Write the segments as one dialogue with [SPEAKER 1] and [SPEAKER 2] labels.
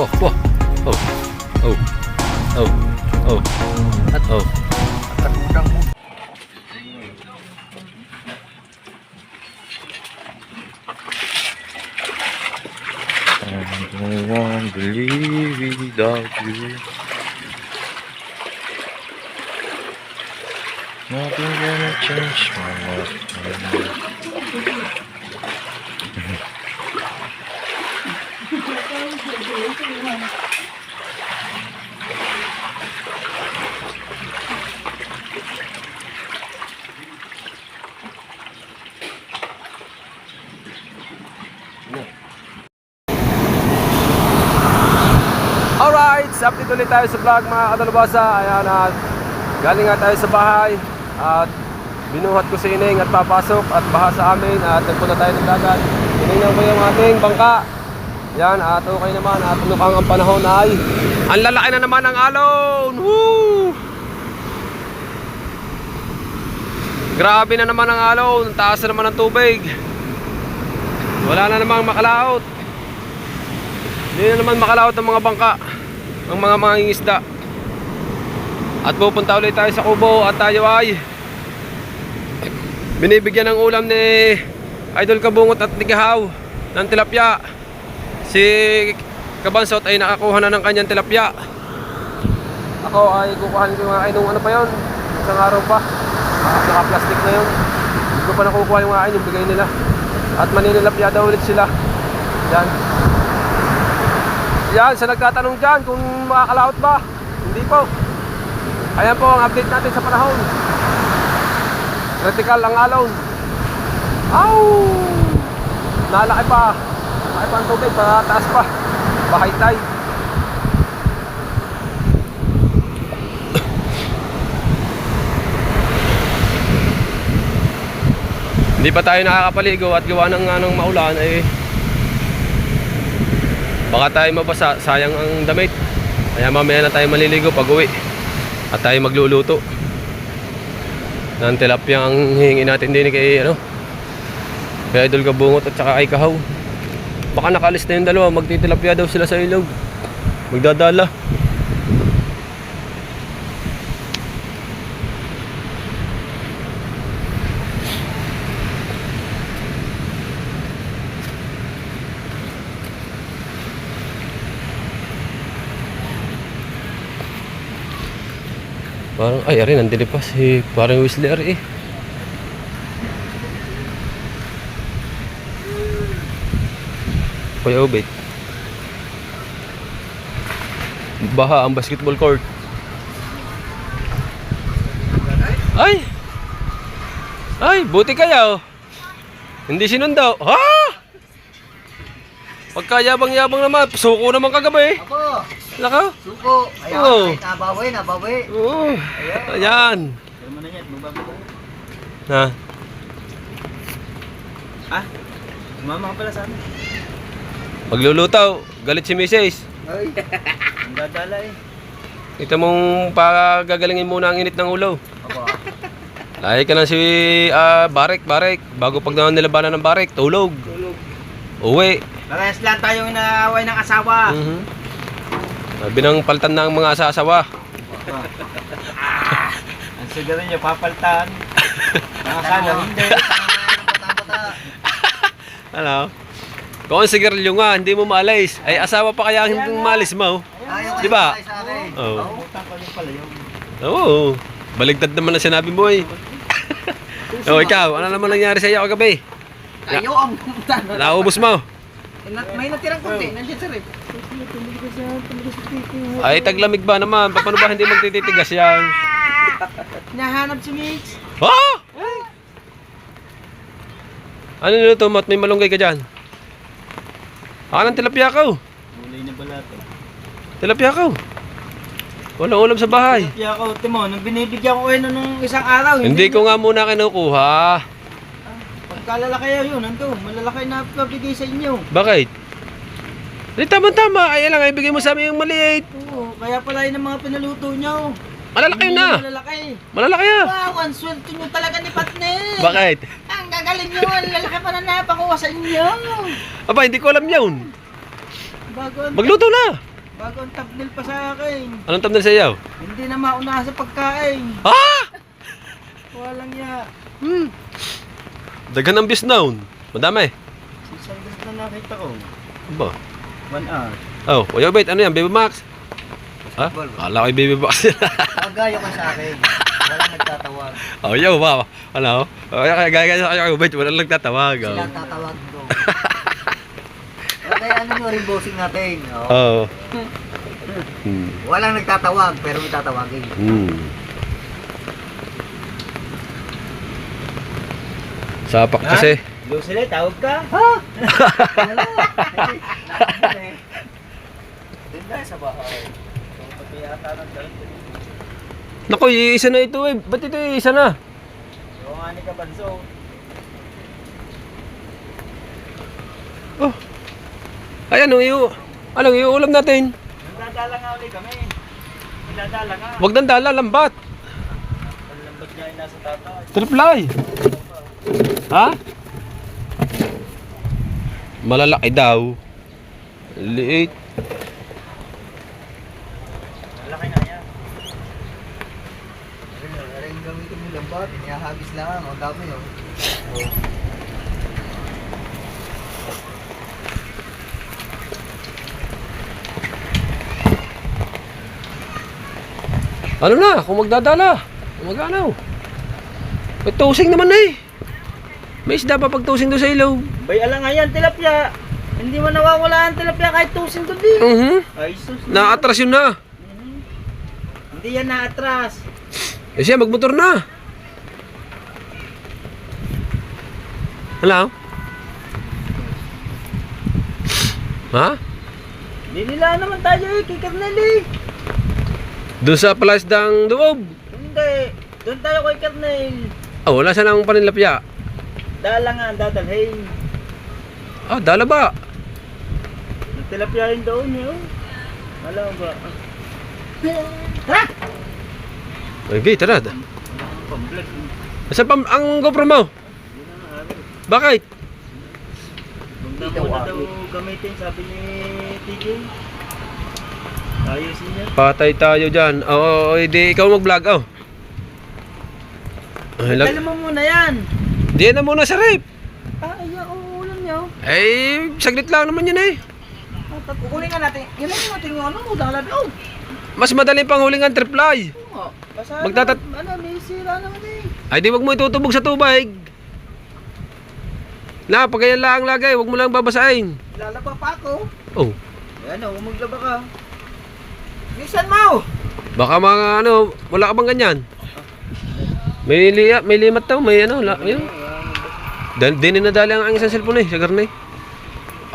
[SPEAKER 1] Bo. Oh. Oh. Oh. Oh. At oh.
[SPEAKER 2] Katudang mo.
[SPEAKER 1] I won't believe without you. Nothing gonna change my life. Alright, update ulit tayo sa vlog mga kadalubasa. Ayan at galing nga tayo sa bahay at binuhat ko si Ineng at papasok at baha sa amin at nagpunta tayo ng dagat. Tinignan ko yung ating bangka. Yan at okay naman at mukhang ang panahon ay ang lalaki na naman ng alon. Woo! Grabe na naman ang alon, taas na naman ng tubig. Wala na namang makalaot. Hindi na naman makalaot ang mga bangka, ang mga mangingisda. At pupunta ulit tayo sa Kubo at tayo ay binibigyan ng ulam ni Idol Kabungot at Tigahaw ng tilapia. Si Kabansot ay nakakuha na ng kanyang tilapia. Ako ay kukuhanin ko nga nung ano pa yun, isang araw pa. Naka-plastic na yun. Hindi ko pa nakukuha yung akin, yung bigay nila. At maninilapya daw ulit sila. Yan. Yan, sa nagtatanong dyan kung makakalaot ba. Hindi po. Ayan po ang update natin sa panahon. Critical ang alon. Aw! Nalaki pa. Nalaki pa ang tubig, pataas pa. Bahay tayo. Hindi pa tayo nakakapaligo at gawa ng anong maulan eh. Baka tayo mabasa, sayang ang damit. Kaya mamaya na tayo maliligo pag uwi. At tayo magluluto ng tilapia ang hihingi natin din kay kay Idol Kabungot at saka kay Kahaw. Baka nakalis na yung dalawa, magtitilapia daw sila sa ilog. Magdadala. Parang, ay, arin, nandili pa si parang Whistler eh. Kuya Obet. Baha ang basketball court. Ay! Ay, buti kaya oh. Hindi sinundo. Ha? Pagkayabang-yabang naman, suko naman kagabi.
[SPEAKER 2] Ako.
[SPEAKER 1] Laka?
[SPEAKER 2] Suko. Ayan,
[SPEAKER 1] Oh.
[SPEAKER 2] nabawi.
[SPEAKER 1] Oo. Ayan. Ha?
[SPEAKER 3] Ah? Mama ka pala sa amin.
[SPEAKER 1] Maglulutaw. Galit si Mrs.
[SPEAKER 2] Ay.
[SPEAKER 3] Ang dadala eh.
[SPEAKER 1] Ito mong pagagalingin muna ang init ng ulo.
[SPEAKER 2] Ako.
[SPEAKER 1] Lahi ka lang si Barek. Bago pag nilabanan ng Barek, tulog. Uwi.
[SPEAKER 3] Parehas lang tayo inaaway ng asawa.
[SPEAKER 1] Sabi ng paltan ng mga asawa.
[SPEAKER 3] Ang sigarin niya papaltan. Nakakala hindi.
[SPEAKER 1] Ano? Kung ang sigarilyo nga, hindi mo maalis. Ay asawa pa kaya hindi maalis mo. Di ba? Oo.
[SPEAKER 3] Utang ko rin pala yun.
[SPEAKER 1] Oo. Baligtad naman na sinabi mo eh. O ikaw, ano naman nangyari sa iyo kagabi?
[SPEAKER 2] Kayo ang
[SPEAKER 1] Naubos mo?
[SPEAKER 2] may natirang konti, nandiyan sa rep.
[SPEAKER 1] Ay taglamig ba naman? Paano ba hindi magtititigas yan?
[SPEAKER 2] Nahanap si Mix.
[SPEAKER 1] Ha? Ano nito mat? May malunggay ka dyan? Ng tilapia ko.
[SPEAKER 3] Ulay na balato.
[SPEAKER 1] Tilapia ko. Walang ulam sa bahay.
[SPEAKER 3] Kaya ako, Timo, nung binibigyan ko kayo nung isang araw.
[SPEAKER 1] Hindi ko nga muna kinukuha.
[SPEAKER 3] Pagkalalaki yun, nandun. Malalaki na pabigay sa inyo.
[SPEAKER 1] Bakit? Di tama-tama. Ay lang, ibigay mo sa amin yung maliit.
[SPEAKER 3] Oo, kaya pala yun ang mga pinaluto nyo.
[SPEAKER 1] Malalaki yun na.
[SPEAKER 3] Malalaki.
[SPEAKER 1] Malalaki ah.
[SPEAKER 3] Wow, ang swerte nyo talaga ni Patner.
[SPEAKER 1] Bakit?
[SPEAKER 3] Ang gagaling nyo, ang lalaki pa na napakuha sa inyo.
[SPEAKER 1] Aba, hindi ko alam yun.
[SPEAKER 3] Bago
[SPEAKER 1] Magluto na.
[SPEAKER 3] Bagong thumbnail pa sa akin.
[SPEAKER 1] Anong thumbnail sa iyo?
[SPEAKER 3] Hindi na mauna sa pagkain.
[SPEAKER 1] Ah!
[SPEAKER 3] Walang ya.
[SPEAKER 1] Daghan ang views noon. Madami.
[SPEAKER 3] Isang beses na nakita ko.
[SPEAKER 1] Ba?
[SPEAKER 3] 1 hour.
[SPEAKER 1] Oh, Kuya Bait, ano yan? Baby Max? Ha? Kala ko'y Baby Max.
[SPEAKER 2] Pagaya ka sa akin. Walang nagtatawag.
[SPEAKER 1] Oh, yo, wow. Ano? Kaya gaya sa Kuya Bait, walang nagtatawag. Oh.
[SPEAKER 2] Sila ang tatawag ko. Okay, ano yung ring bossing natin? Oh.
[SPEAKER 1] Oh.
[SPEAKER 2] Walang nagtatawag, pero may tatawagin.
[SPEAKER 1] Sapak kasi.
[SPEAKER 3] Lucille, tawag ka?
[SPEAKER 2] Ha? Ano? Tinda sa bahay.
[SPEAKER 3] Pati yata ng dalit.
[SPEAKER 1] Naku, isa na ito eh. Ba't ito isa na?
[SPEAKER 3] Yung nga ni Kabanso.
[SPEAKER 1] Oh. Ayan, anong iuulam natin?
[SPEAKER 3] Nagdadala nga ulit kami. Nagdadala nga.
[SPEAKER 1] Huwag nang dala, lambat.
[SPEAKER 3] Panlambot niya yung nasa tatay.
[SPEAKER 1] Triply. Ha? Malalaki daw. Liit.
[SPEAKER 3] Malaki na yan.
[SPEAKER 2] Ring gamitin mo lang ba? Inihahagis lang. Ang dami yun.
[SPEAKER 1] Ano na, kung magdadala. Kung maganaw. May tusing naman na eh. May isda pa pag tusing doon sa ilaw.
[SPEAKER 3] Bay, ala nga yan, tilapia. Hindi mo nawawala ang tilapia kahit tusin ko din. Ay, sus.
[SPEAKER 1] Naatras yun na.
[SPEAKER 3] Hindi yan naatras.
[SPEAKER 1] Eh siya, magmotor na. Hello? Ha?
[SPEAKER 3] Hindi nila naman tayo eh, kay Kernel eh.
[SPEAKER 1] Doon sa palasdang loob.
[SPEAKER 3] Hindi. Doon tayo kay Kernel.
[SPEAKER 1] Ah, wala siya ng panilapya.
[SPEAKER 3] Dala nga, dadalhin.
[SPEAKER 1] Ah, dala ba?
[SPEAKER 3] Nagtilapia rin doon yun. Alam mo ba?
[SPEAKER 2] Ha?
[SPEAKER 1] Okay, tara.
[SPEAKER 3] Pamblag.
[SPEAKER 1] Saan pa ang GoPro mo? Bakit?
[SPEAKER 3] Huwag na muna daw gamitin, sabi ni TJ. Ayusin niya.
[SPEAKER 1] Patay tayo dyan. Oo, hindi ikaw mag-vlog. Oh. Ay,
[SPEAKER 3] Dala mo muna yan.
[SPEAKER 1] Diyan na muna sa rip.
[SPEAKER 3] Ayan, ulam niyo.
[SPEAKER 1] Eh, saglit lang naman yun eh.
[SPEAKER 2] Kukunin nga natin. Yun lang yung ating ano, dalan. Oh!
[SPEAKER 1] Mas madali pang hulingan triply.
[SPEAKER 3] Basta ano, may sira naman eh.
[SPEAKER 1] Ay, di wag mo itutubog sa tubig. Na, pag ganyan lang lagay, wag mo lang babasahin.
[SPEAKER 2] Lalaba pa ako.
[SPEAKER 1] Oh,
[SPEAKER 3] Ayan o, maglaba ka.
[SPEAKER 2] Bilisan mo!
[SPEAKER 1] baka mga ano, wala ka bang ganyan? May limat daw, may ano, yun. Din nadali ang isang cellphone eh, sa garne.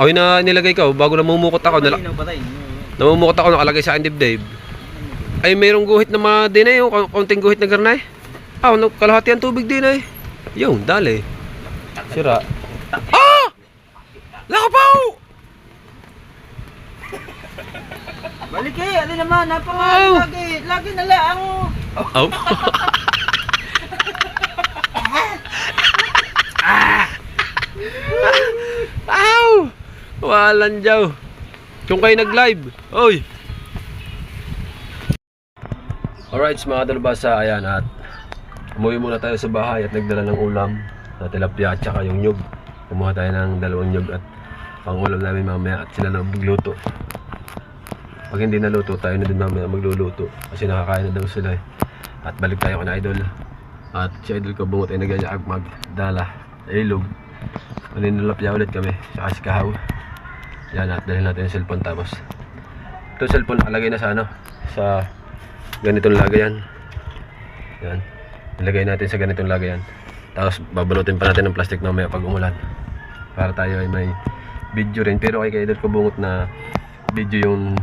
[SPEAKER 1] Ako na nilagay ko, bago namumukot ako, namumukot ako, nakalagay sa akin dibdib. Ay, mayroong guhit na mga din eh, yung konting guhit na garne. Ah, kalahati ang tubig din eh. Yung, dali. Sira. Ah! Lakapaw!
[SPEAKER 3] Balik eh, ano naman,
[SPEAKER 1] Oh.
[SPEAKER 3] lagi na lang.
[SPEAKER 1] Oh. Ow! Walan jaw. Kung kayo nag-live. Oy. Alright, mga dalbasa, ayan at umuwi muna tayo sa bahay at nagdala ng ulam na tilapia at saka yung nyug. Kumuha tayo ng 2 nyug at pang ulam namin mamaya at sila na magluto. Pag hindi naluto, tayo na din mamaya magluluto kasi nakakain na daw sila eh. At balik tayo kay Idol. At si Idol ko bungot ay nagyayag magdala sa ilog. Maninulapya ulit kami sa si Kahaw. Yan at dahil natin yung cellphone tapos ito cellphone nakalagay na sa ano sa ganitong lagayan. Yan. Ilagay natin sa ganitong lagayan. Tapos babalutin pa natin ng plastic mamaya pag umulan. Para tayo ay may video rin. Pero kay Idol ko bungot na video yung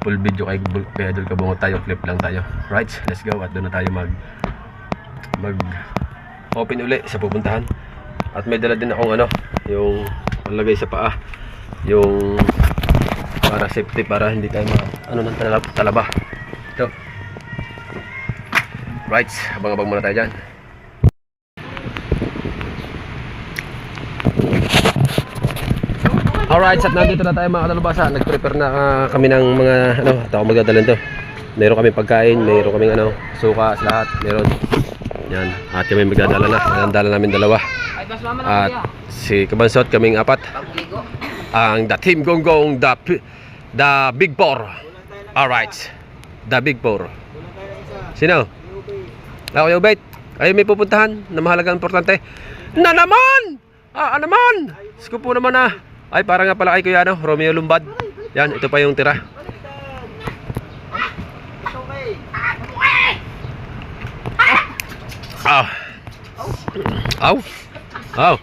[SPEAKER 1] full video kay Idol ko bungot tayo. Clip lang tayo. Right, let's go. At doon na tayo mag open uli sa pupuntahan. At may dala din akong ano, yung palagay sa paa, yung para safety, para hindi tayo ano ng talaba. Ito. Right, abang-abang muna tayo dyan. Alright, at nandito na tayo mga kalabasa. Nag-prepare na kami ng mga ano, ito ako magdadalhin to. Meron kaming pagkain, meron kaming ano, suka, lahat, meron. Yan, at kami magdadala na. Ang dala namin dalawa. At si Kabansot, kaming apat. Ang the Team Gonggong, the Big Four. Alright, the Big Four. Sino? Ako yung bait. Ay may pupuntahan na mahalagang importante. Na naman! Naman! Sko po naman na. Ay para nga pala kay Kuya ano, Romeo Lumbad. Yan, ito pa yung tira. Aw. Aw. Aw.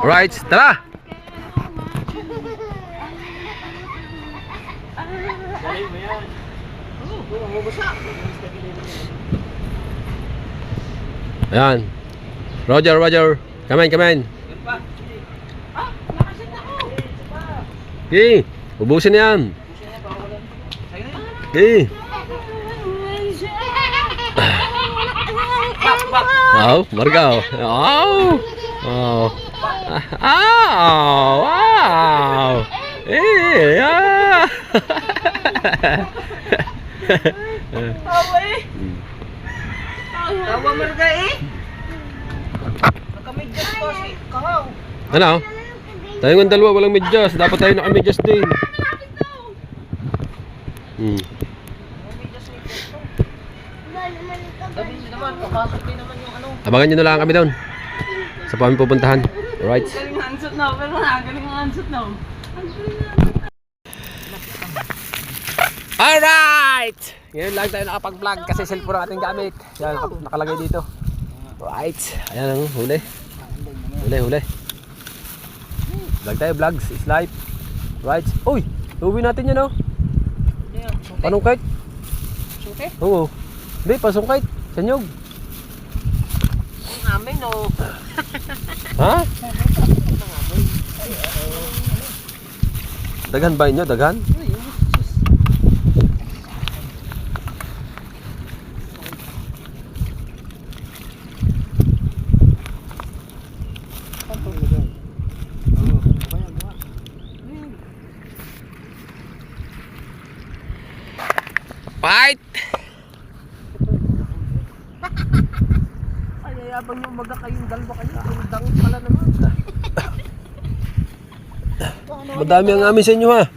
[SPEAKER 1] Right, tara. Ayan. Roger. Come in. Okay, ubusin yan. Okay. Margaw. Wow.
[SPEAKER 3] Tawa Marga Nakamedyas po si Kahaw.
[SPEAKER 1] Ano? Tayo ng dalawa walang medyas. Dapat tayo naka-medyas din.
[SPEAKER 3] Sabi niyo naman, papasok din naman yung ano.
[SPEAKER 1] Abangan nyo na lang kami doon. Sa paming pupuntahan. Alright.
[SPEAKER 3] Galing hansot na, pero galing hansot na.
[SPEAKER 1] Alright! Ngayon lang tayo nakapag-vlog kasi cellphone ang ating gamit. Yan, nakalagay dito. Alright. Ayan ang huli. Huli. Vlog tayo, vlogs is life. Right. Uy! Uwi natin yan, oh. Panungkait?
[SPEAKER 3] Sute?
[SPEAKER 1] Oo. Hindi, pasungkait. Sanyog.
[SPEAKER 3] Ang amin, no.
[SPEAKER 1] Ha? Daghan ba inyo? Daghan? Fight!
[SPEAKER 3] Ay, ayabang yung umaga kayong dalawa kayo. Ang dangit pala naman.
[SPEAKER 1] Madami ang amin sa inyo ha.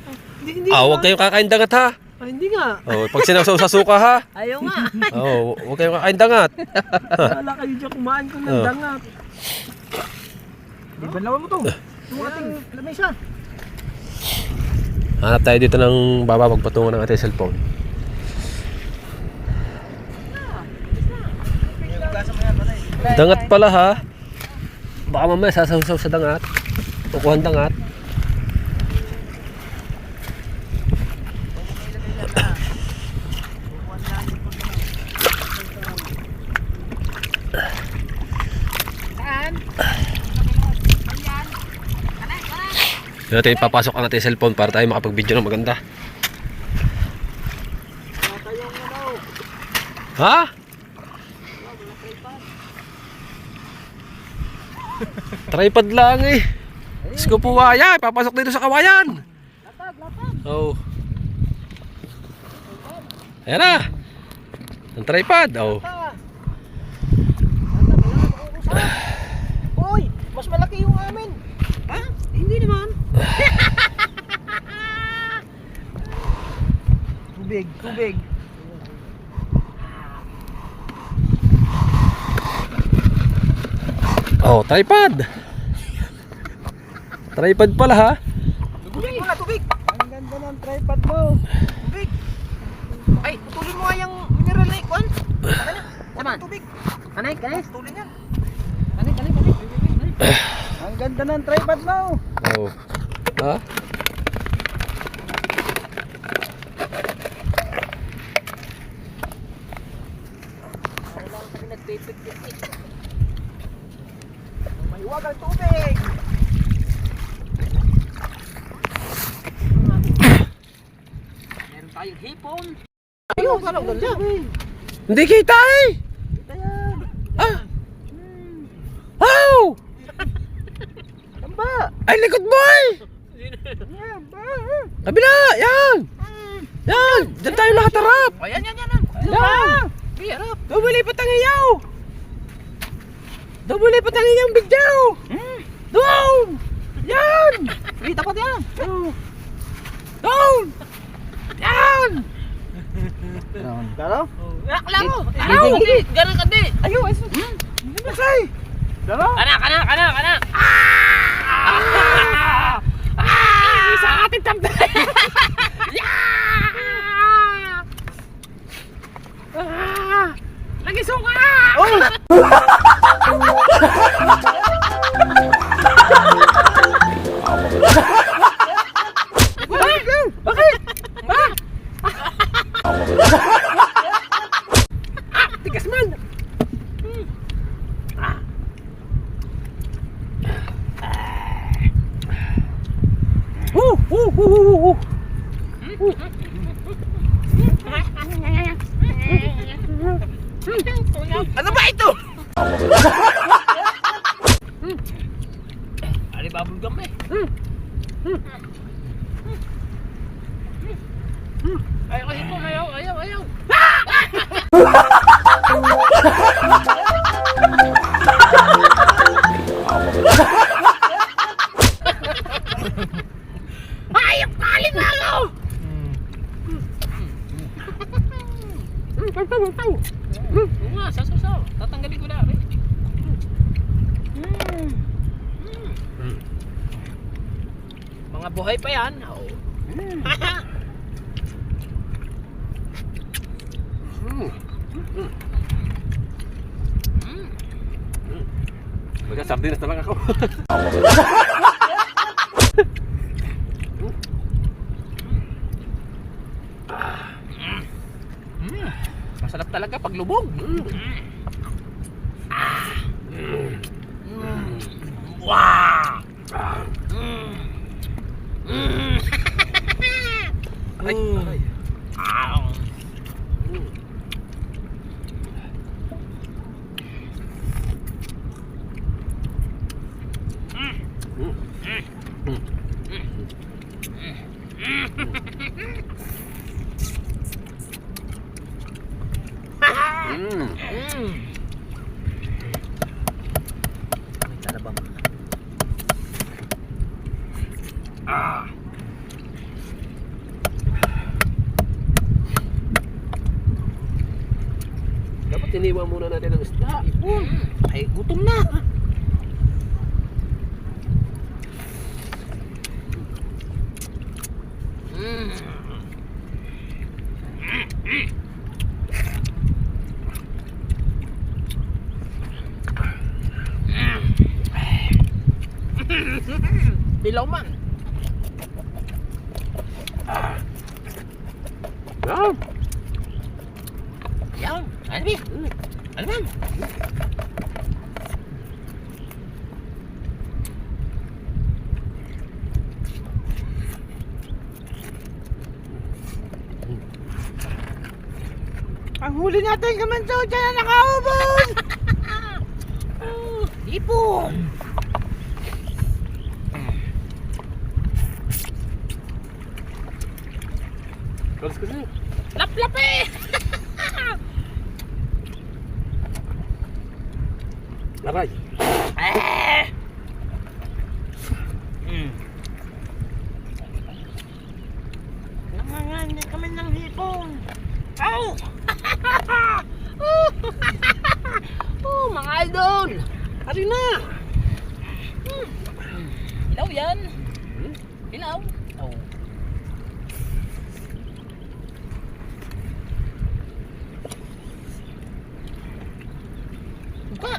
[SPEAKER 1] Huwag kayong kakain dangat ha.
[SPEAKER 3] Ay, hindi nga.
[SPEAKER 1] Pag sinawsaw sa suka ha.
[SPEAKER 3] Ayaw nga.
[SPEAKER 1] Huwag kayong kakain dangat.
[SPEAKER 3] Wala kayo dyan kumain ko ng dangat. Di ba lawan mo to? Yung ating lamesa.
[SPEAKER 1] Hanap tayo dito ng baba pagpatungo ng ating cellphone. Dangat pala ha. Baka mamaya sasawsaw sa dangat. Kukuhan dangat. Dito tayo papasok ang ating cellphone para tayo makapag-video ng maganda. Ha? Tripod lang eh. Isko po waya, papasok dito sa kawayan. Oh. Ayan na. Ang tripod, oh.
[SPEAKER 3] Uy, mas malaki yung amin. Ha? Hindi naman. Tubig.
[SPEAKER 1] Oh, tripod. Tripod pala ha.
[SPEAKER 3] Tubig. Ang ganda ng tripod mo. Tubig. Ay, putulin mo nga yung mineral na ikon. Sama. Tubig. Kanay. Putulin yan. Kanay. Ang ganda ng tripod mo.
[SPEAKER 1] Oh. Ha?
[SPEAKER 3] May wagang tubig. Meron tayong hipon. Ayun, parang ganda.
[SPEAKER 1] Hindi kita eh.
[SPEAKER 3] Kita yan.
[SPEAKER 1] Ah. likod boy! Kabila! Yan! Yan! Diyan tayo lahat harap!
[SPEAKER 3] Ayan, yan.
[SPEAKER 1] Yan!
[SPEAKER 3] Hirap.
[SPEAKER 1] Dumuli pa ang iyaw! Dumuli pa ang iyang bigyaw! Down! Yan!
[SPEAKER 3] Uy, dapat yan.
[SPEAKER 1] Down! Yan!
[SPEAKER 2] Dalo?
[SPEAKER 3] Nakla mo. Ayaw. Ganun ka di. Ayaw.
[SPEAKER 1] Masay!
[SPEAKER 2] Dalo?
[SPEAKER 3] Kana. Sa ating tambay. Lagi suka.
[SPEAKER 1] Bakit? Tigas man!
[SPEAKER 3] Ano ba ito? Ali babul gam eh. Ayaw. Ayaw kaling ako. Oo nga, sasaw. Tatanggalin ko na rin. Mga buhay pa yan.
[SPEAKER 1] Magka-sardinas na lang ako.
[SPEAKER 3] Masarap talaga pag lubog. Wow!
[SPEAKER 1] Ay.
[SPEAKER 3] May talabang.
[SPEAKER 1] Dapat iniwan muna natin ang isda.
[SPEAKER 3] Ay, gutom na. Dilaw man.
[SPEAKER 1] Yan!
[SPEAKER 3] Yan. Ano ba? Ano ba?
[SPEAKER 2] Ang huli natin kamansaw dyan na nakaubos!
[SPEAKER 3] Ipon.
[SPEAKER 1] Kalas kasi.
[SPEAKER 3] Laplap eh.
[SPEAKER 1] Aray!
[SPEAKER 3] Nanganganin kami ng hipon. Ow! Mga idol! Ano na? Ilaw yan. Ilaw. Oh. Suka!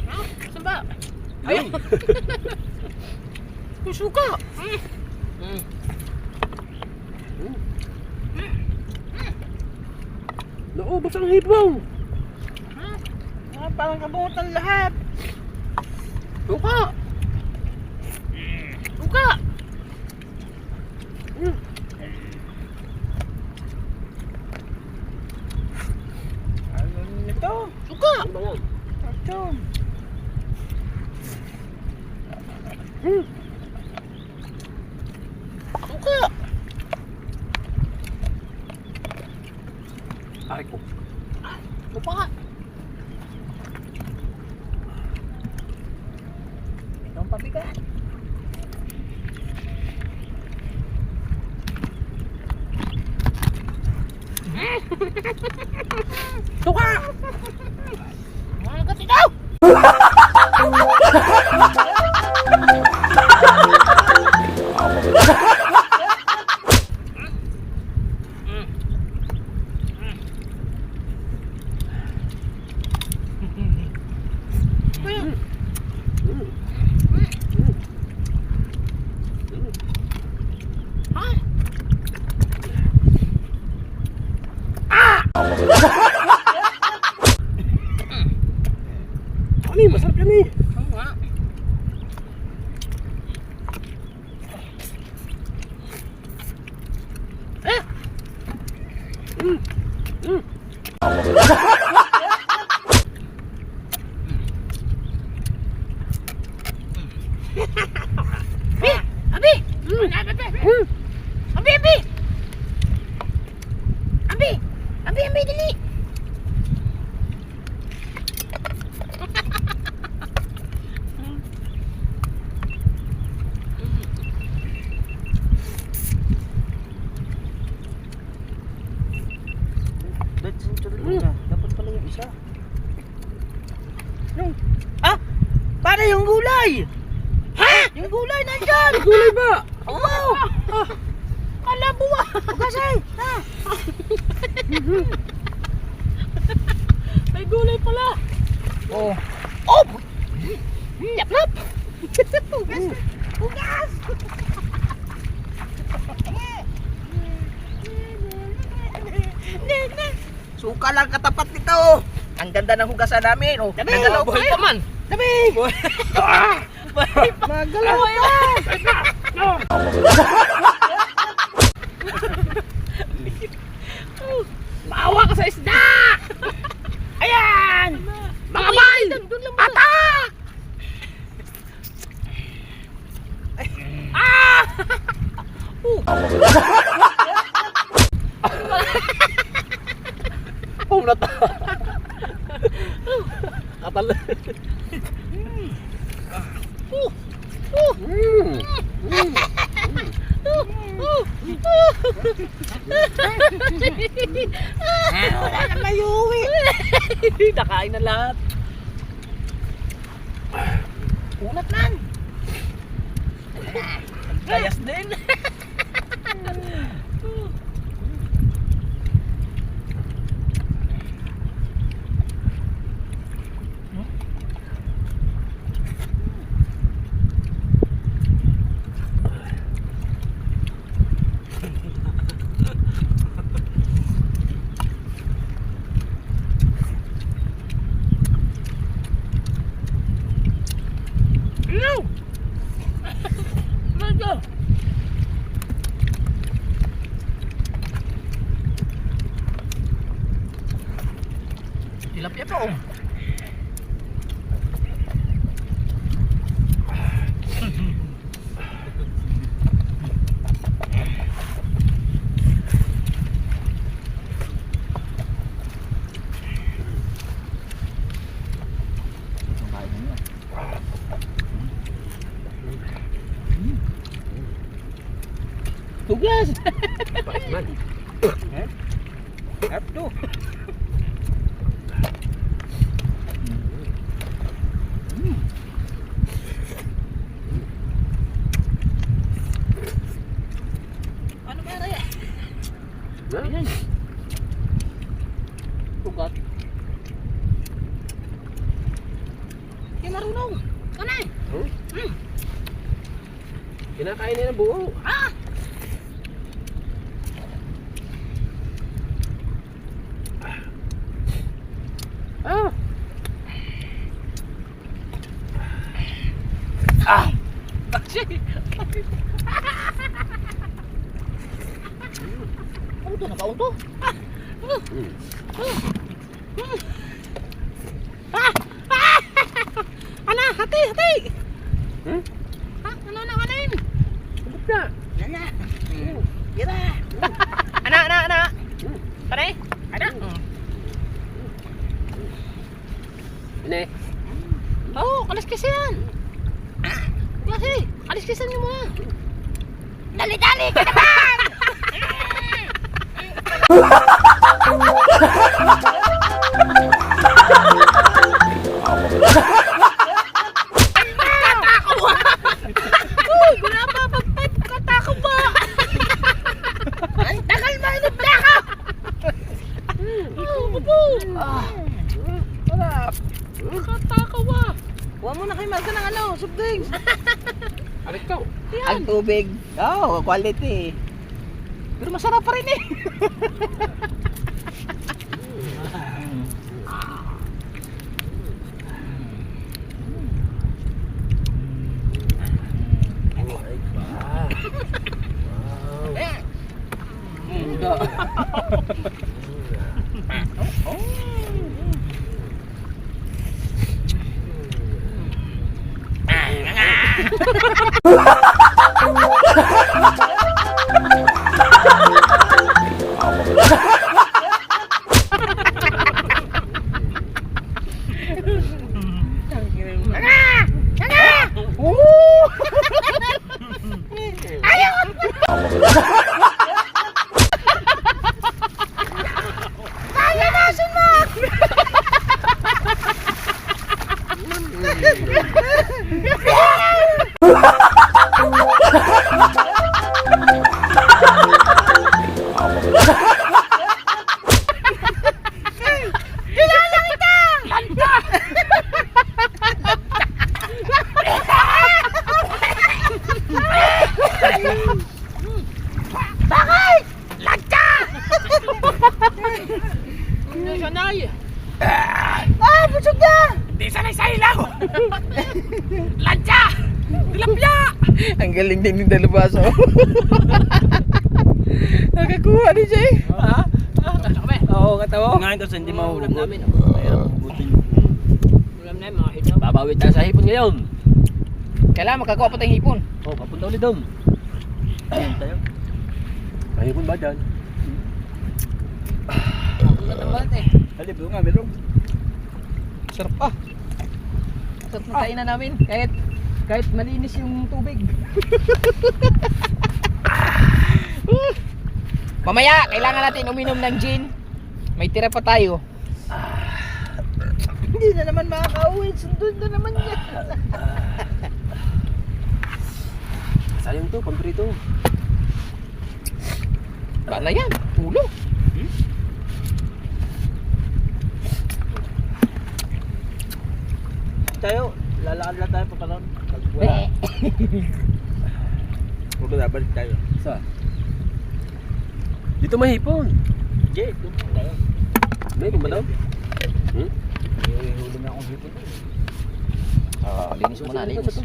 [SPEAKER 3] Ha? Saan ba? Ayun! Yung suka!
[SPEAKER 1] Naubos ang hipong!
[SPEAKER 2] Parang kabutan lahat.
[SPEAKER 3] Suka! Suka!
[SPEAKER 2] Ano nito?
[SPEAKER 3] Suka!
[SPEAKER 1] Ano ba yan?
[SPEAKER 2] Ito.
[SPEAKER 3] pabigat. Suka! Mga kasi daw!
[SPEAKER 1] Ani, masarap yan eh.
[SPEAKER 3] Oo nga. Abi! Abi! Abi, dali!
[SPEAKER 2] Dead century na. Dapat pala yung isa.
[SPEAKER 3] Para yung gulay! Ha? Yung gulay nandyan!
[SPEAKER 1] Gulay ba?
[SPEAKER 3] Oo! Kala buwa! Kasi! Ha? May gulay pala!
[SPEAKER 2] Oh.
[SPEAKER 3] Oh! Yaplap! Hugas! Hugas!
[SPEAKER 2] Suka lang katapat nito. Ang ganda ng hugasan namin. Oh.
[SPEAKER 3] Dabi!
[SPEAKER 2] Nagalaw
[SPEAKER 3] Buhay
[SPEAKER 2] pa
[SPEAKER 3] pa man!
[SPEAKER 2] Dabi!
[SPEAKER 3] Magalaw pa! Maawa ka sa isda! Ayan! Mga bay! Atak! Ah!
[SPEAKER 1] Pumunat na. Katal.
[SPEAKER 3] Wala na mayuwi! Nakain na lahat. Unat nan! Kayas din! No! Medyo! Tilapia pa oh! Tugas!
[SPEAKER 1] Pait man.
[SPEAKER 2] F2.
[SPEAKER 3] Ano kaya raya?
[SPEAKER 1] Ha?
[SPEAKER 3] Ayan. Tugat. Hindi marunong. Kanay!
[SPEAKER 1] Kinakain niya ng buo.
[SPEAKER 3] Ah!
[SPEAKER 1] Ah!
[SPEAKER 3] Ah! Bakit? Ano to? Nakaon to? Ah! Ah! Ah! Ana, hati, hati!
[SPEAKER 1] Hmm?
[SPEAKER 3] Ha? Ano na kanin?
[SPEAKER 1] Sabot na.
[SPEAKER 3] Ana! Gira! Ana! Pare? Ana?
[SPEAKER 1] Ini.
[SPEAKER 3] Oo, kalas kasi yan! klase. Alis-kisan niyo muna. Dali-dali ka naman! Uy, gunapapagpag katako ba? Ang tagal mo inagdaka! Wala. Katako ba? Huwag mo na kayo magka ng ano, soft drinks.
[SPEAKER 1] Alit ka.
[SPEAKER 2] Ang tubig. Oh, quality.
[SPEAKER 3] Pero masarap pa rin eh. Bakit? Lagka! Hindi sanay. Busog na! Hindi sanay sa ilaw! Lagka! Tilapia!
[SPEAKER 2] Ang galing din ng dalabaso. Nakakuha ni Jay.
[SPEAKER 1] Ha? Oo, katawa.
[SPEAKER 2] Ngayon kasi hindi mahulog.
[SPEAKER 3] namin. Ulam na mga hito.
[SPEAKER 1] Babawi tayo sa hipon ngayon.
[SPEAKER 3] Kailangan makakuha pa tayong hipon.
[SPEAKER 1] Oh, papunta ulit doon.
[SPEAKER 2] Ayun tayo.
[SPEAKER 1] May hipon ba dyan?
[SPEAKER 3] Balat eh.
[SPEAKER 2] Halip nga, meron.
[SPEAKER 3] Sarap pa. Sarap na kainan namin. Kahit malinis yung tubig. Mamaya, kailangan natin uminom ng gin. May tira pa tayo. Hindi na naman makakauwi. Sundun na naman yan.
[SPEAKER 1] Sayang to, pamprito.
[SPEAKER 3] Paano yan? Ulo.
[SPEAKER 2] Tayo, lalakad lang tayo pa karon. Wala. Huwag na balik tayo.
[SPEAKER 1] Saan? Dito may hipon.
[SPEAKER 2] Jay, doon tayo.
[SPEAKER 1] May hipon ba daw?
[SPEAKER 2] Huli na akong hipon.
[SPEAKER 3] Linis mo na, linis.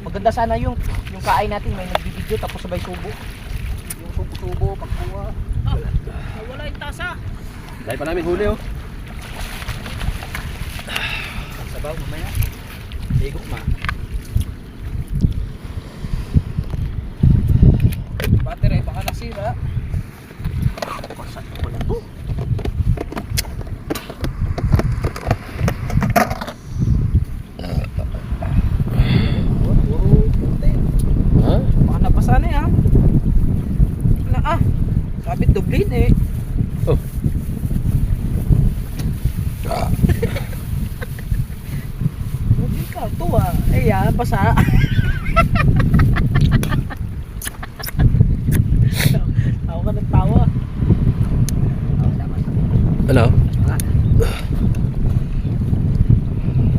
[SPEAKER 3] Maganda sana yung kain natin, may nagbibideo tapos sabay subo. Yung subo pagkuha. Wala yung tasa.
[SPEAKER 1] Dahil pa namin huli oh.
[SPEAKER 2] Sabaw mamaya. Higop ma.
[SPEAKER 3] Battery, baka nasira.
[SPEAKER 2] Pasak ko na to.
[SPEAKER 1] Ha?
[SPEAKER 3] Baka napasa na yan. Sabit dublin eh.
[SPEAKER 1] Oh.
[SPEAKER 3] Hindi ka, ito ah. Eh yan, basa. Tawa ka ng tawa.
[SPEAKER 1] Ano?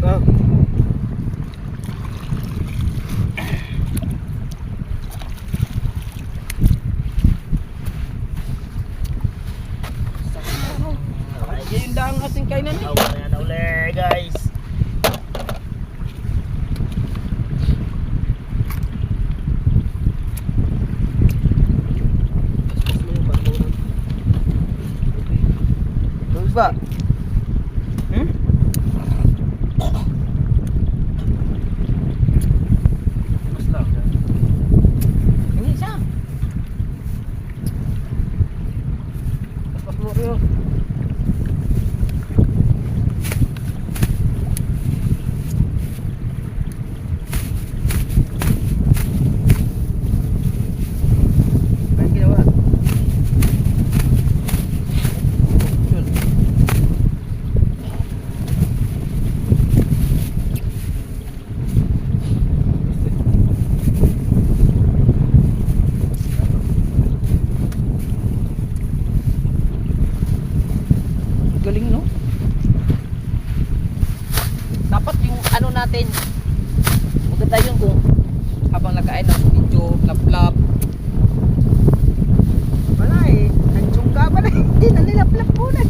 [SPEAKER 2] Oh.
[SPEAKER 3] Yung daang ating kainan eh.
[SPEAKER 2] Ayan na uli guys. Terus ba? Mas lang.
[SPEAKER 3] Hindi siya. Pas mo rin. natin. Maganda yun kung habang nagkain ng video, lap-lap.
[SPEAKER 2] Wala eh. Ansyong ka pala. Hindi na nilaplap po na.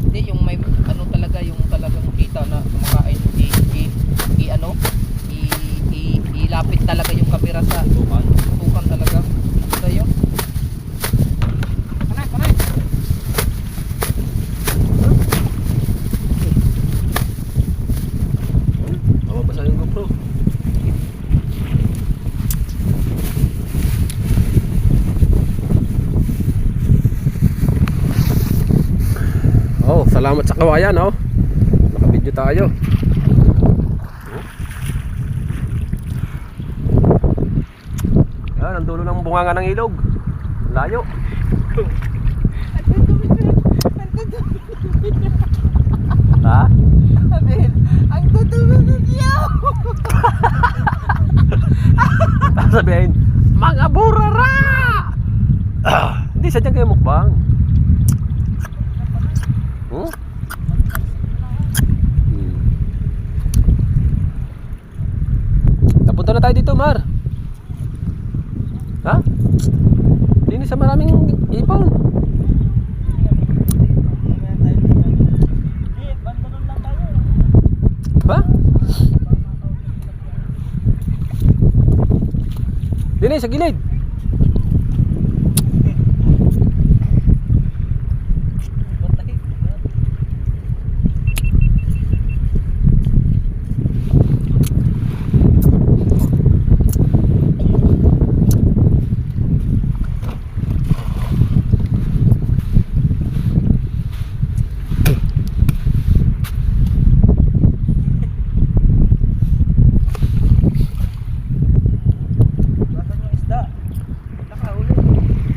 [SPEAKER 3] Hindi, yung may ano talaga, yung talagang kita na kumakain, ilapit talaga yung kamera sa tukan talaga. Ito yun. Kanay, kanay.
[SPEAKER 1] Mababasa yung GoPro. Oh, salamat sa kawayan, oh. Naka-video tayo. Yan, ang dulo ng bunganga ng ilog. Layo. Ha?
[SPEAKER 2] Abel, ang tutulong niya.
[SPEAKER 1] Sabihin, mga burara! Hindi, sadyang kayo mukbang. Hmm? Napunta na tayo dito, Mar. Ha? Linis sa maraming ipon. Ha? Linis sa gilid.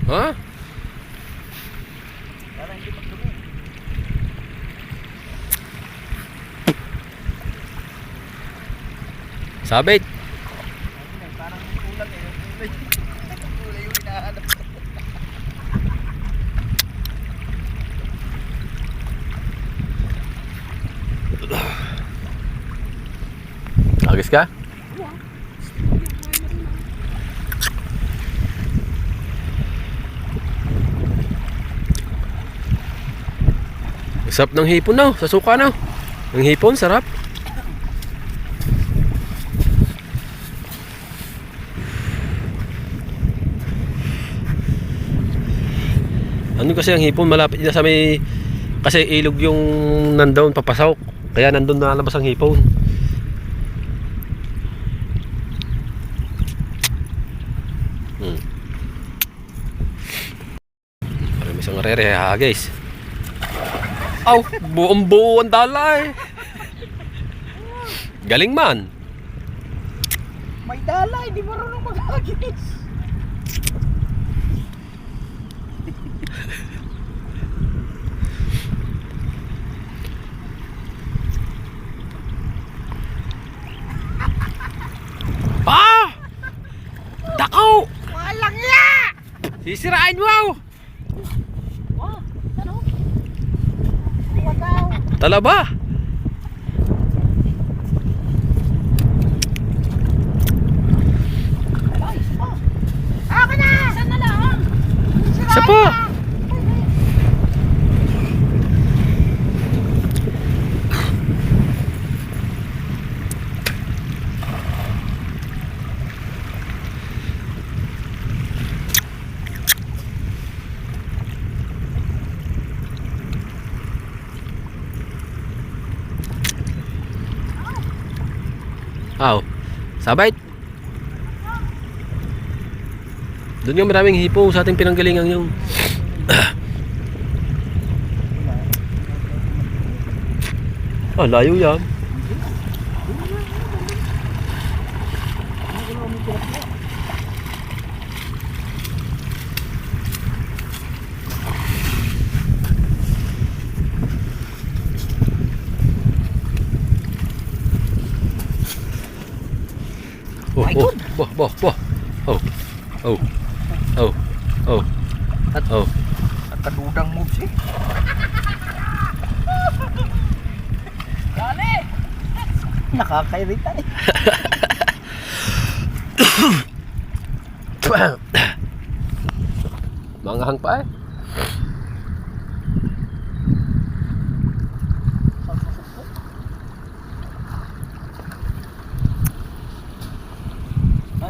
[SPEAKER 1] Ha? Sabit.
[SPEAKER 2] Parang kulang eh. Yung kulay yung hinahanap.
[SPEAKER 1] Agis ka? Sarap ng hipon na, sa suka na. Ang hipon, sarap. Ano kasi ang hipon, malapit na sa may, kasi ilog yung nandoon papasok. Kaya nandun na labas ang hipon. Parang may isang rere ha guys. Aw, buong buo ang dalay. Galing man.
[SPEAKER 2] May dala, hindi marunong maghagis.
[SPEAKER 1] Ah! Dakaw!
[SPEAKER 2] Walang ya!
[SPEAKER 1] Sisirain mo!
[SPEAKER 2] Oh, ano? Wagaw.
[SPEAKER 1] Talaba!
[SPEAKER 2] Ako na! Saan na lang?
[SPEAKER 1] Isa pa! Aw, sabay. Doon yung maraming hipo sa ating pinanggalingan yung layo yan. Oh, oh, oh, oh, oh, oh, oh, oh.
[SPEAKER 2] At kadudang moves eh. Nakakairita eh.
[SPEAKER 1] Manghang pa eh.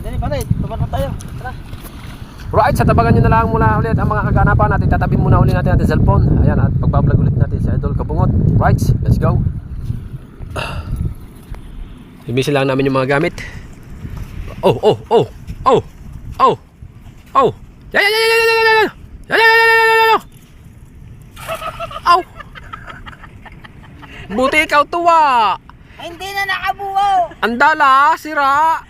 [SPEAKER 2] Dali pare, tupad na tayo. Tara.
[SPEAKER 1] Right, sa tabagan nyo na lang muna ulit ang mga kaganapan natin. Tatabi muna ulit natin natin cellphone. Ayan, at pagbablog ulit natin si Idol Kabungot. Right, let's go. Ibisi lang namin yung mga gamit. Oh, oh, oh, oh, oh, oh. Ya, ya, ya, ya, ya, ya, ya, ya, ya, ya, ya, ya, ya. Aw. Buti ikaw tuwa.
[SPEAKER 3] Ay, hindi na nakabuo.
[SPEAKER 1] Andala, sira.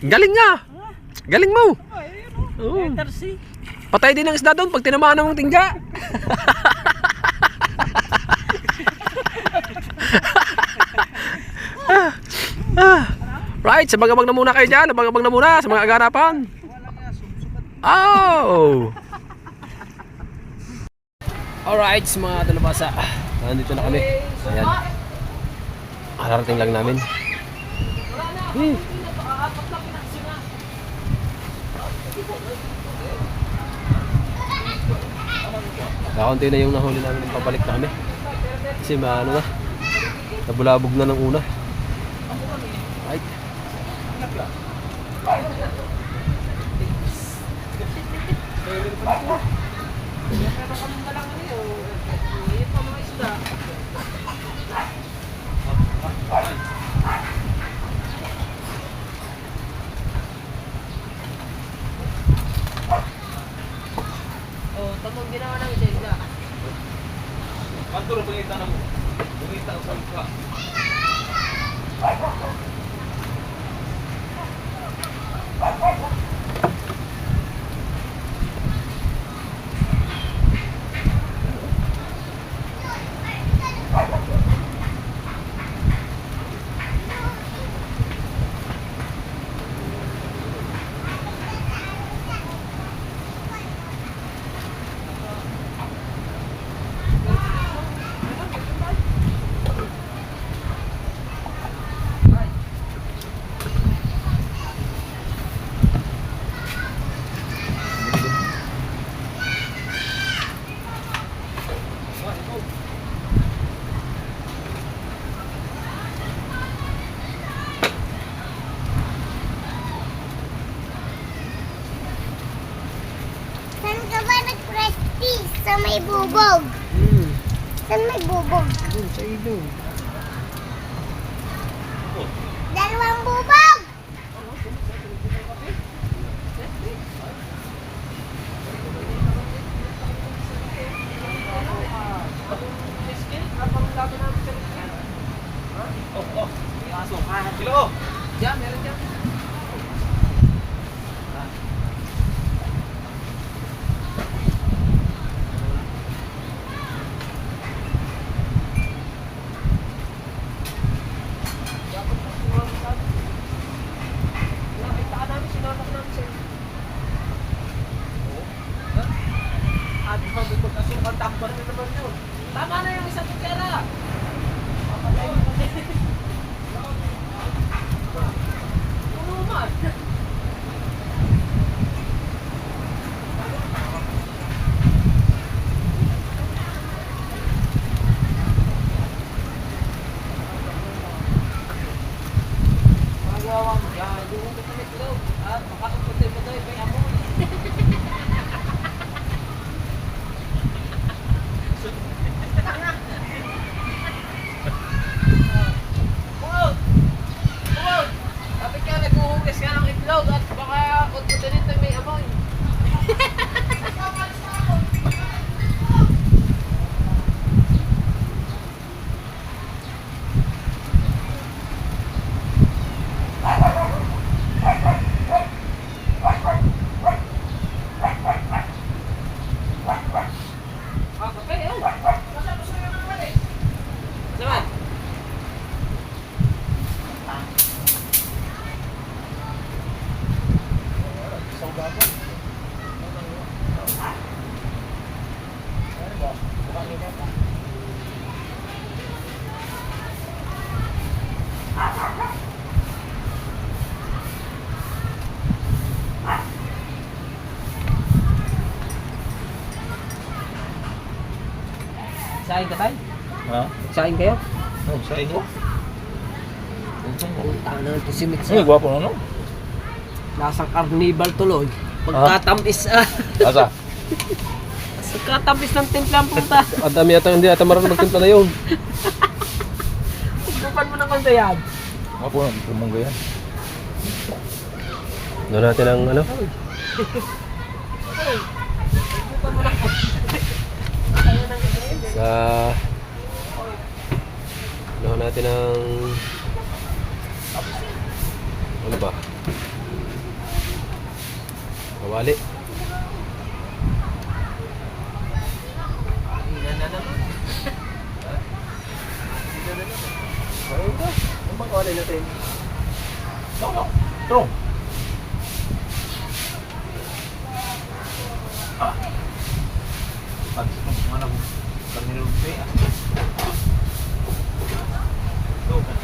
[SPEAKER 1] Galing nga. Galing mo. Oo. Patay din ang isda doon pag tinamaan ng tingga. Right, sabag-abag na muna kayo dyan. Sabag-abag na muna sa mga agarapan. Oh! Alright, mga talabasa. Nandito na kami. Ayan. Kararating lang namin. Kakaunti na yung nahuli namin ng papalik na kami. Kasi maano na. Nabulabog na ng una. Right.
[SPEAKER 3] Oh, tamang ginawa namin sa isda.
[SPEAKER 2] Kanto ro pangita na mo. Bungita sa ka.
[SPEAKER 4] Saan ka ba nag-practice? Sa may bubog. Saan may bubog?
[SPEAKER 2] Sa ilog.
[SPEAKER 4] Dalawang bubog!
[SPEAKER 2] Kilo.
[SPEAKER 3] Diyan, meron dyan. Tama na yung isang pera. Sain ka tayo?
[SPEAKER 2] Ha?
[SPEAKER 3] Sain kayo?
[SPEAKER 2] Oh, sa inyo.
[SPEAKER 3] Punta na ito si
[SPEAKER 2] Ay,
[SPEAKER 3] Mitsa.
[SPEAKER 2] gwapo na no?
[SPEAKER 3] Nasa carnival tuloy. Pagkatampis
[SPEAKER 2] Asa?
[SPEAKER 3] Pagkatampis ng timplang puta.
[SPEAKER 1] Ang dami yata, hindi ata marunong magtimpla na yun.
[SPEAKER 3] Bukan mo naman sa yan.
[SPEAKER 2] Gwapo na, pumungga yan.
[SPEAKER 1] Doon natin ang ano. Sa... Doon natin ang... Ano ba? Kawali.
[SPEAKER 3] Ang mga wala natin.
[SPEAKER 2] Trong. Mana bu? Kami lupa ya. Tuh kan.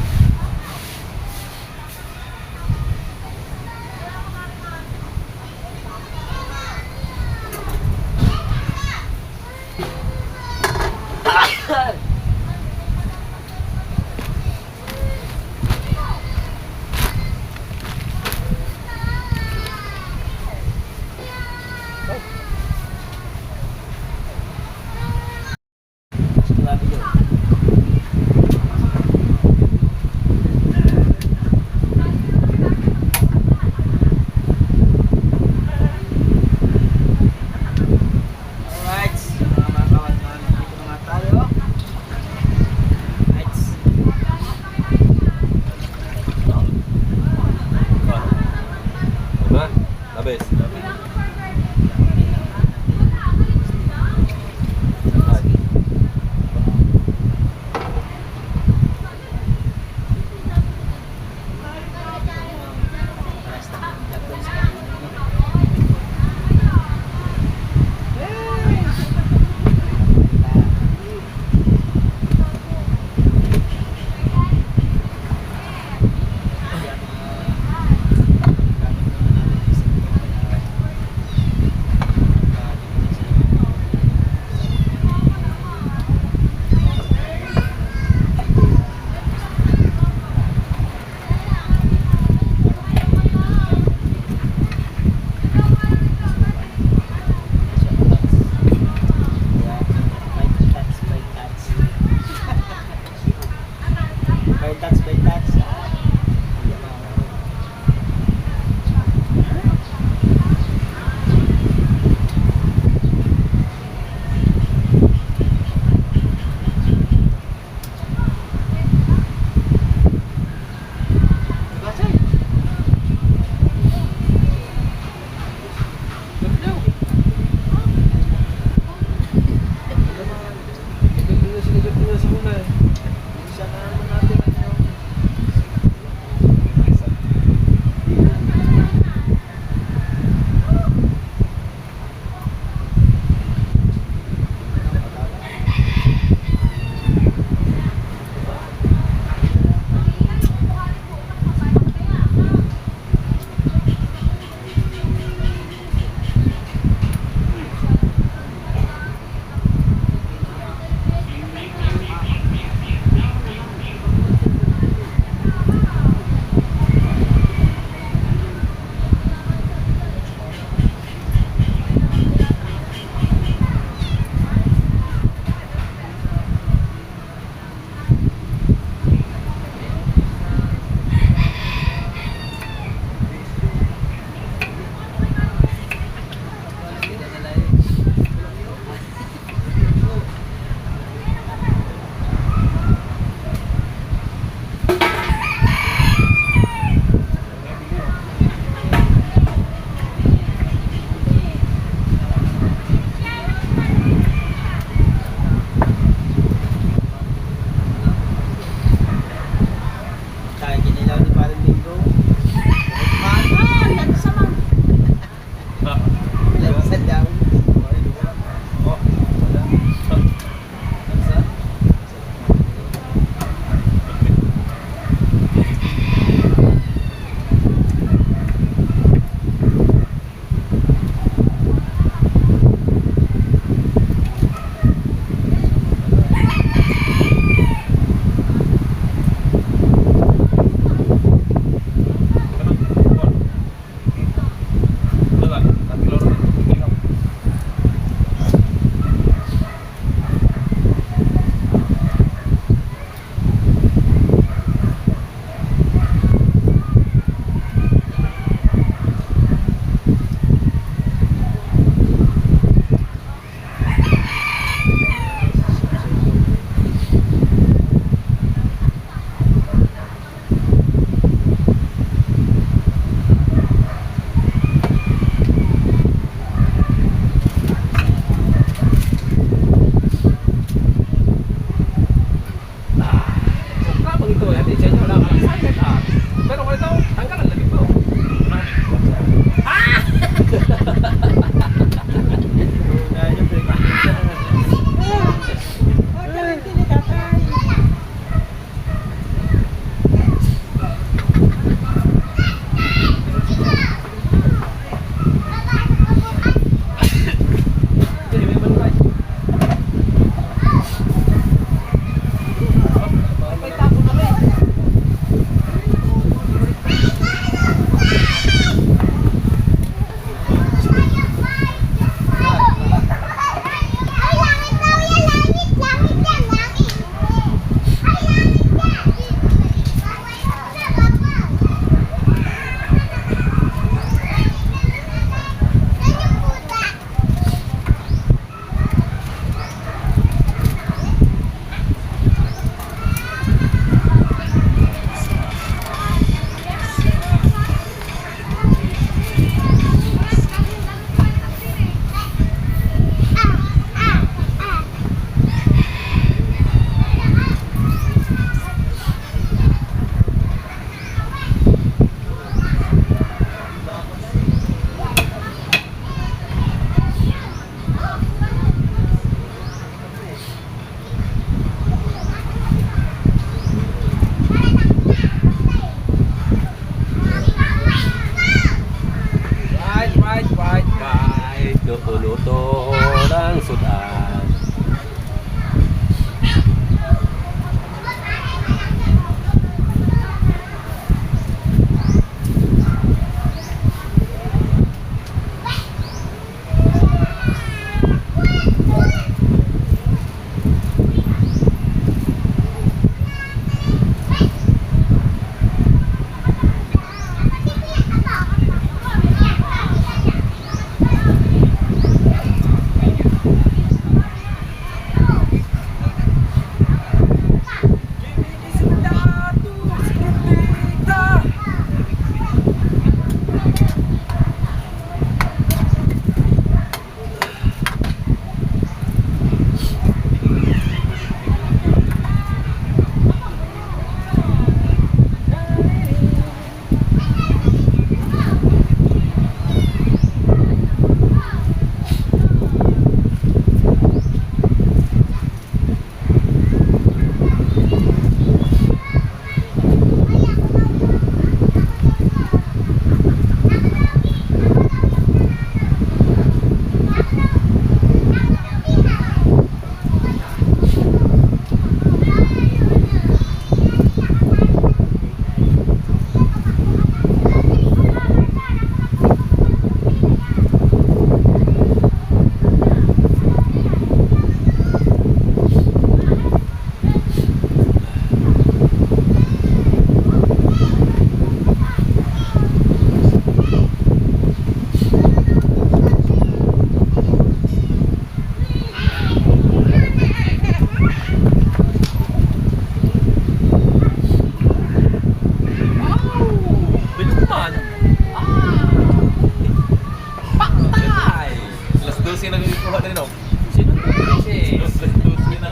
[SPEAKER 2] kuha na rin ako.
[SPEAKER 1] Sino to? Princess.
[SPEAKER 2] Dos na.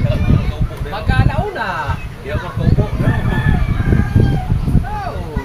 [SPEAKER 2] Kaya ako nakaupo na.
[SPEAKER 1] Magkalauna.
[SPEAKER 2] Kaya ako nakaupo na.
[SPEAKER 1] Oh.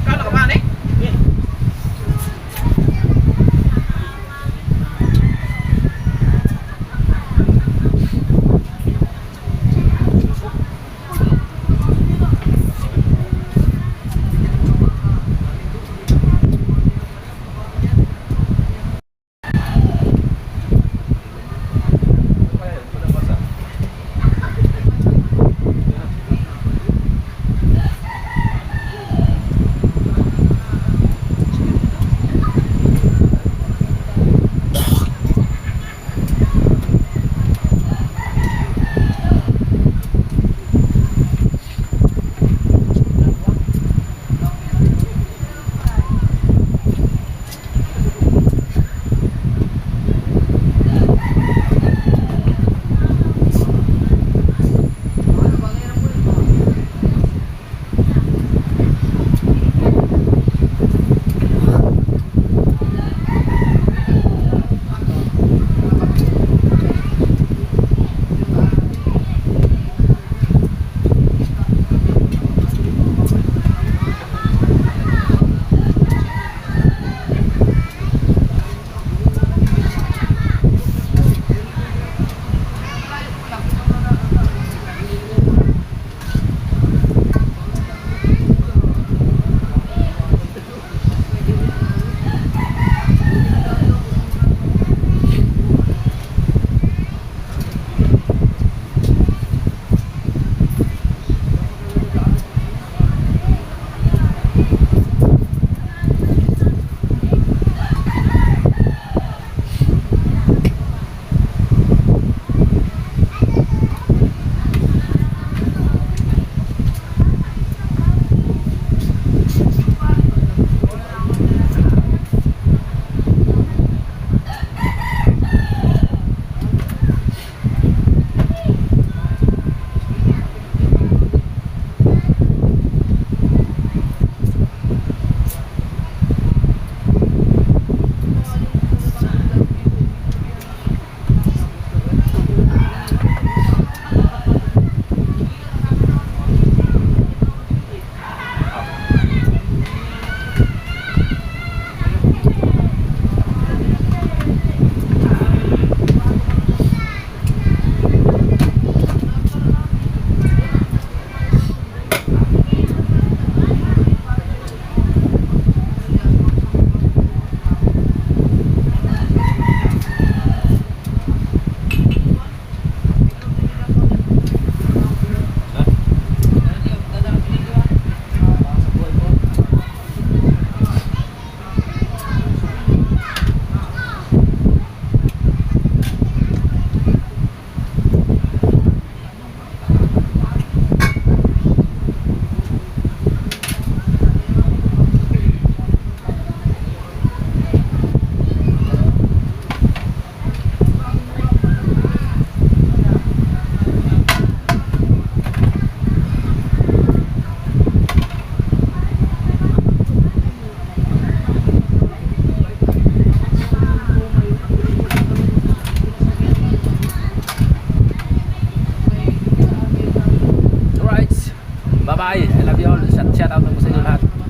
[SPEAKER 3] Kano ka ba, ne?
[SPEAKER 1] Bye-bye. I love you all. Shout out po sa inyo lahat.